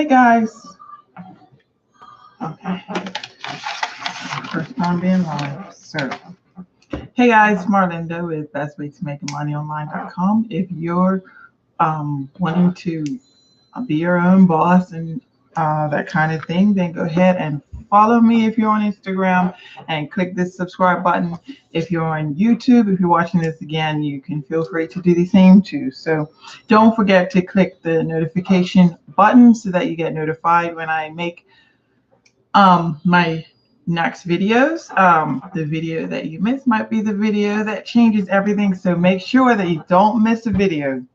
Hey guys. Okay. First time being live. So, hey guys, Marlinda with bestwaytomakemoneyonline.com. If you're wanting to be your own boss and that kind of thing, then go ahead and follow me if you're on Instagram and click this subscribe button. If you're on YouTube, if you're watching this again, you can feel free to do the same too. So don't forget to click the notification button so that you get notified when I make my next videos. The video that you miss might be the video that changes everything. So make sure that you don't miss a video.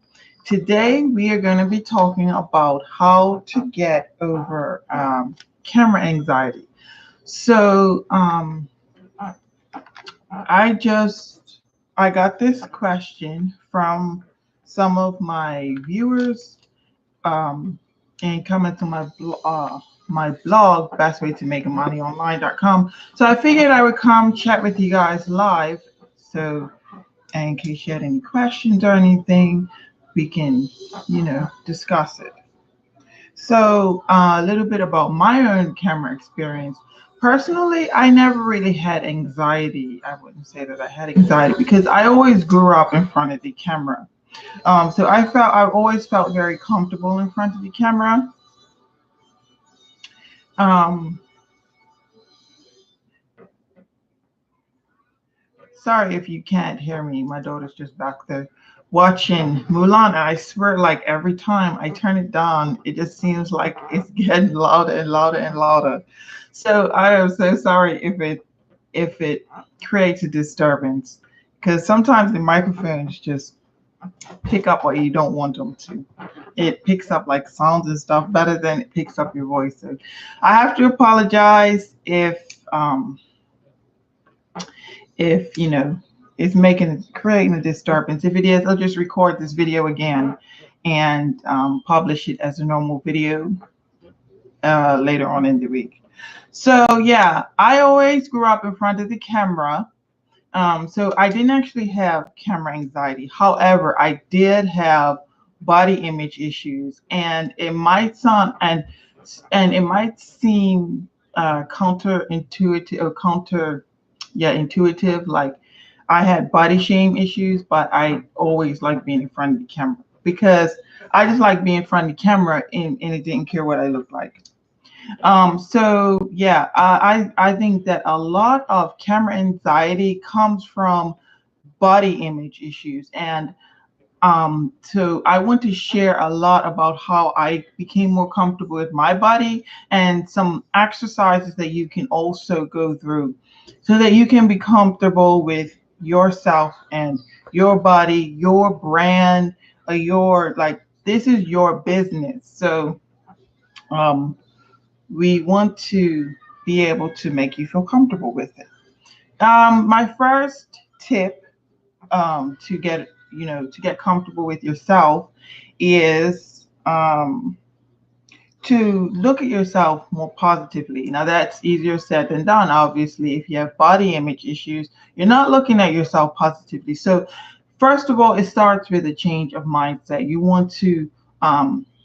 Today, we are going to be talking about how to get over camera anxiety. So I got this question from some of my viewers and coming to my blog, bestwaytomakemoneyonline.com. So I figured I would come chat with you guys live. So in case you had any questions or anything, we can, discuss it. So a little bit about my own camera experience. Personally, I never really had anxiety. I wouldn't say that I had anxiety because I always grew up in front of the camera. So I've always felt very comfortable in front of the camera. Sorry if you can't hear me. My daughter's just back there watching Mulan. I swear, like every time I turn it down, it just seems like it's getting louder and louder and louder. So I am so sorry if it creates a disturbance, because sometimes the microphones just pick up what you don't want them to. It picks up like sounds and stuff better than it picks up your voice. So I have to apologize if it's creating a disturbance. If it is, I'll just record this video again and publish it as a normal video later on in the week. So yeah, I always grew up in front of the camera. So I didn't actually have camera anxiety. However, I did have body image issues, and it might sound and it might seem counterintuitive or intuitive, like I had body shame issues, but I always liked being in front of the camera because I just like being in front of the camera and it didn't care what I looked like. So yeah, I think that a lot of camera anxiety comes from body image issues. And so I want to share a lot about how I became more comfortable with my body and some exercises that you can also go through so that you can be comfortable with yourself and your body, your brand, this is your business. So we want to be able to make you feel comfortable with it. My first tip to get comfortable with yourself is to look at yourself more positively. Now that's easier said than done. Obviously, if you have body image issues, you're not looking at yourself positively. So first of all, it starts with a change of mindset. You want to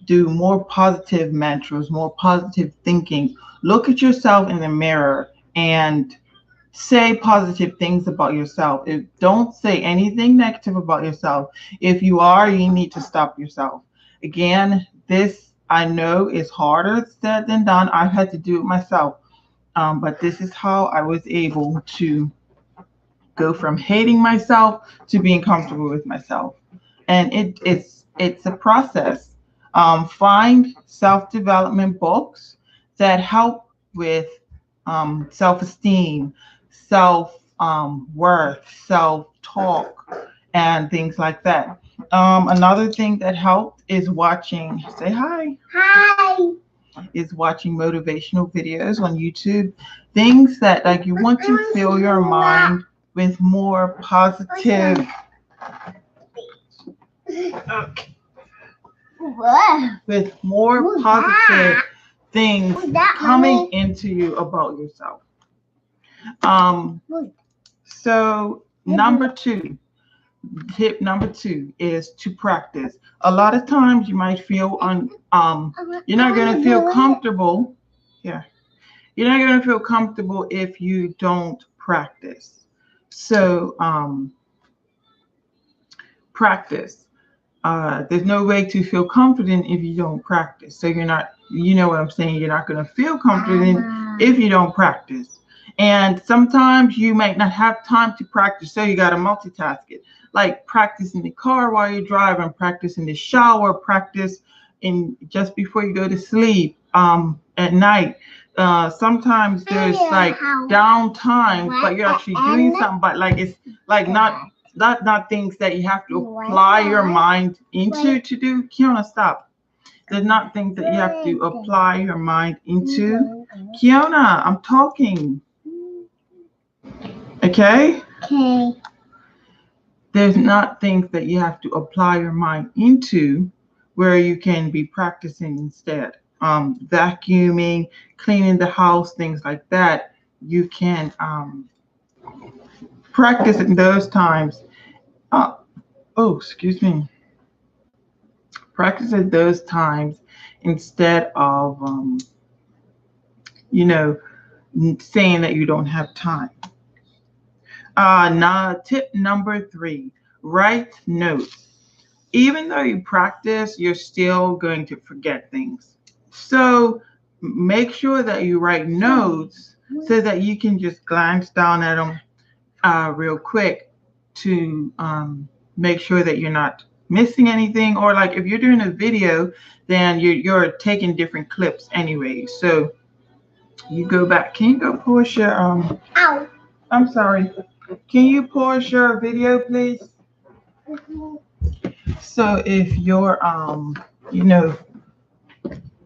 do more positive mantras, more positive thinking. Look at yourself in the mirror and say positive things about yourself. Don't say anything negative about yourself. If you are, you need to stop yourself. Again, this I know is harder said than done. I've had to do it myself. But this is how I was able to go from hating myself to being comfortable with myself. And it's a process. Find self-development books that help with self-esteem, self-worth, self-talk, and things like that. Another thing that helped is watching, say hi. Hi. Is watching motivational videos on YouTube. Things that like you want to fill your mind with more positive. Okay. With more positive things coming into you about yourself. So number 2, tip number 2 is to practice. A lot of times you might feel you're not going to feel comfortable. Yeah. You're not going to feel comfortable if you don't practice. So practice. There's no way to feel confident if you don't practice. So you're not, you know what I'm saying? You're not going to feel confident if you don't practice. And sometimes you might not have time to practice, so you got to multitask it. Like practice in the car while you're driving, practice in the shower, practice in just before you go to sleep at night. Sometimes there's like downtime, but you're actually doing something, but like it's like not things that you have to apply your mind into to do. Kiona, stop. They're not things that you have to apply your mind into. Kiona, I'm talking. Okay? Okay. There's not things that you have to apply your mind into where you can be practicing instead. Vacuuming, cleaning the house, things like that. You can practice in those times. Excuse me. Practice at those times instead of, saying that you don't have time. Now, tip number 3, write notes. Even though you practice, you're still going to forget things. So make sure that you write notes so that you can just glance down at them real quick to make sure that you're not missing anything. Or like if you're doing a video, then you're taking different clips anyway. So you go back. Can you go pause your Ow. I'm sorry. Can you pause your video, please? So if you're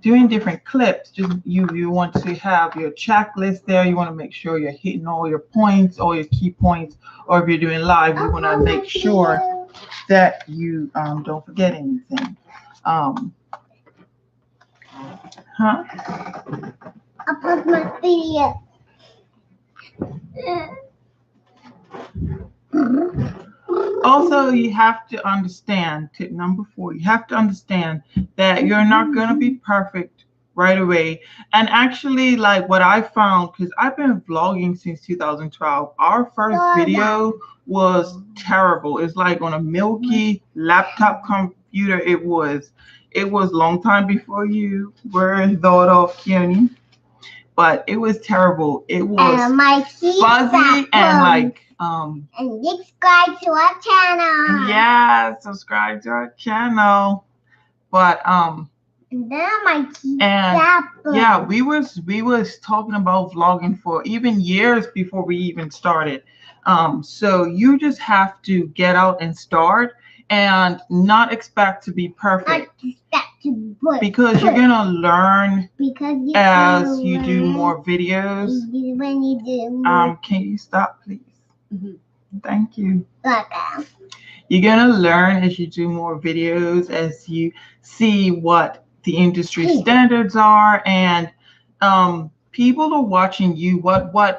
doing different clips, just you want to have your checklist there. You want to make sure you're hitting all your points, all your key points. Or if you're doing live, you want to make sure that you don't forget anything. I'll put my video. Also, you have to understand, tip number 4, you have to understand that you're not going to be perfect right away. And actually, like what I found, because I've been vlogging since 2012, our first video was terrible. It's like on a milky laptop computer. It was a long time before you were thought of, Keone. But it was terrible. It was fuzzy and like and subscribe to our channel. Yeah, subscribe to our channel. But and then my yeah, we was talking about vlogging for even years before we even started. So you just have to get out and start and not expect to be perfect. Because you're gonna learn as you do more videos. When you do can you stop, please? Mm-hmm. Thank you. Okay. You're gonna learn as you do more videos, as you see what the industry standards are, and people are watching you.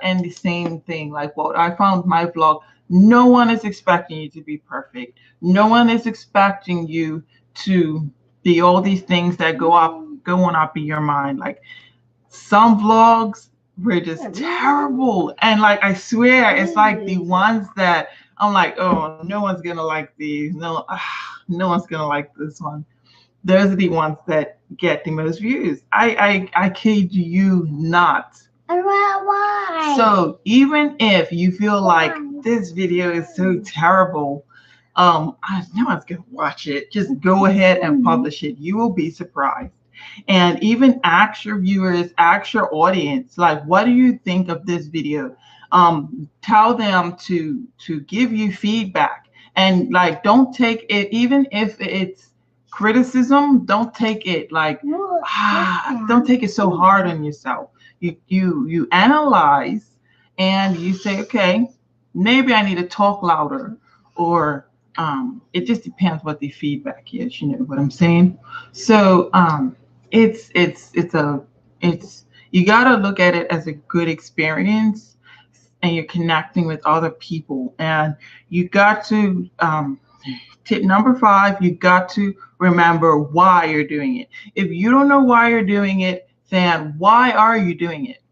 And the same thing, like what I found my vlog. No one is expecting you to be perfect. No one is expecting you to be all these things that go on up in your mind. Like some vlogs were just terrible, and like I swear it's like the ones that I'm like, oh, no one's gonna like these. No one's gonna like this one. Those are the ones that get the most views. I kid you not. Why? So even if you feel like this video is so terrible, no one's gonna watch it. Just go ahead and publish it. You will be surprised. And even ask your viewers, ask your audience, like, what do you think of this video? Tell them to give you feedback, and like, don't take it, even if it's criticism, don't take it like, don't take it so hard on yourself. You analyze and you say, okay, maybe I need to talk louder, or it just depends what the feedback is. You know what I'm saying? So you gotta look at it as a good experience. and you're connecting with other people. And you got to, tip number 5, you got to remember why you're doing it. If you don't know why you're doing it, then why are you doing it?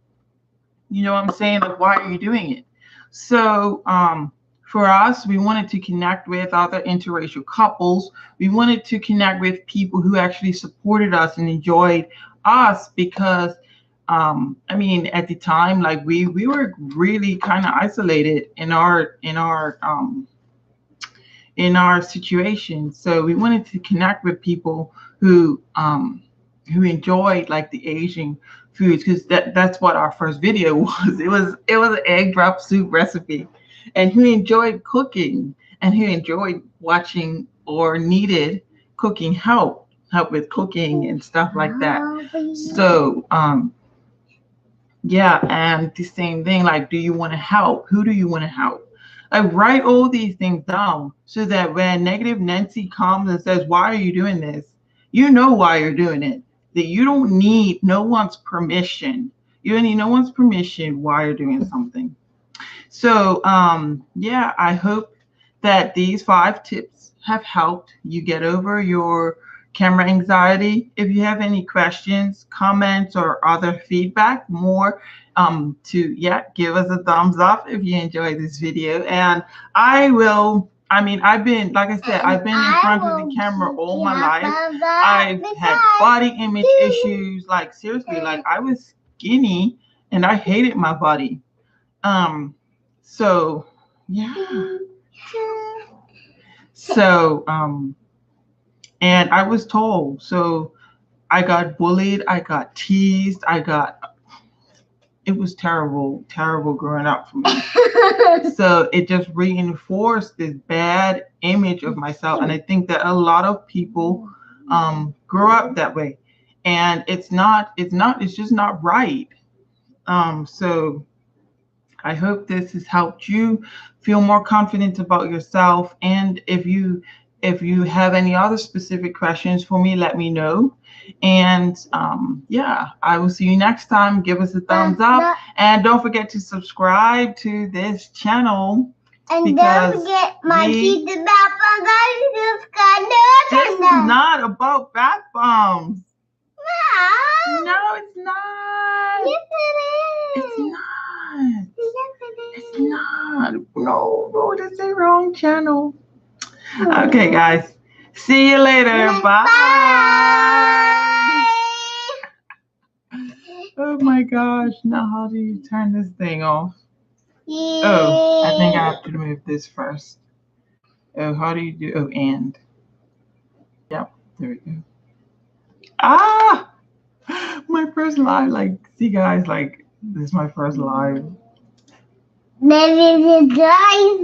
You know what I'm saying? Like, why are you doing it? So for us, we wanted to connect with other interracial couples. We wanted to connect with people who actually supported us and enjoyed us, because I mean, at the time, like we were really kind of isolated in our situation. So we wanted to connect with people who enjoyed like the Asian foods, because that's what our first video was. It was an egg drop soup recipe, and who enjoyed cooking and who enjoyed watching or needed cooking help with cooking and stuff like that. So yeah, and the same thing, like, do you want to help? Who do you want to help? Like, write all these things down so that when Negative Nancy comes and says, why are you doing this? You know why you're doing it. That you don't need no one's permission. You don't need no one's permission why you're doing something. So yeah, I hope that these 5 tips have helped you get over your camera anxiety. If you have any questions, comments, or other feedback, more give us a thumbs up if you enjoyed this video. And I've been, like I said, I've been in front of the camera all my life. I've had body image issues. Like, seriously, like, I was skinny and I hated my body. So yeah. So and I was told, so I got bullied, I got teased, it was terrible growing up for me. So it just reinforced this bad image of myself. And I think that a lot of people grow up that way. And it's just not right. So I hope this has helped you feel more confident about yourself. And if you have any other specific questions for me, let me know. And yeah, I will see you next time. Give us a thumbs up, and don't forget to subscribe to this channel. And don't forget my teeth bath bomb, guys. Subscribe. This is not about bath bombs. No. No, it's not. Yes, it is. It's not. Yes, it is. It's not. No, that's the wrong channel. Okay, guys. See you later. Bye. Oh my gosh. Now how do you turn this thing off? Oh, I think I have to remove this first. Oh, how do you do? Oh, and. Yep, there we go. Ah! My first live. Like, see, guys, like, this is my first live. There is a guy.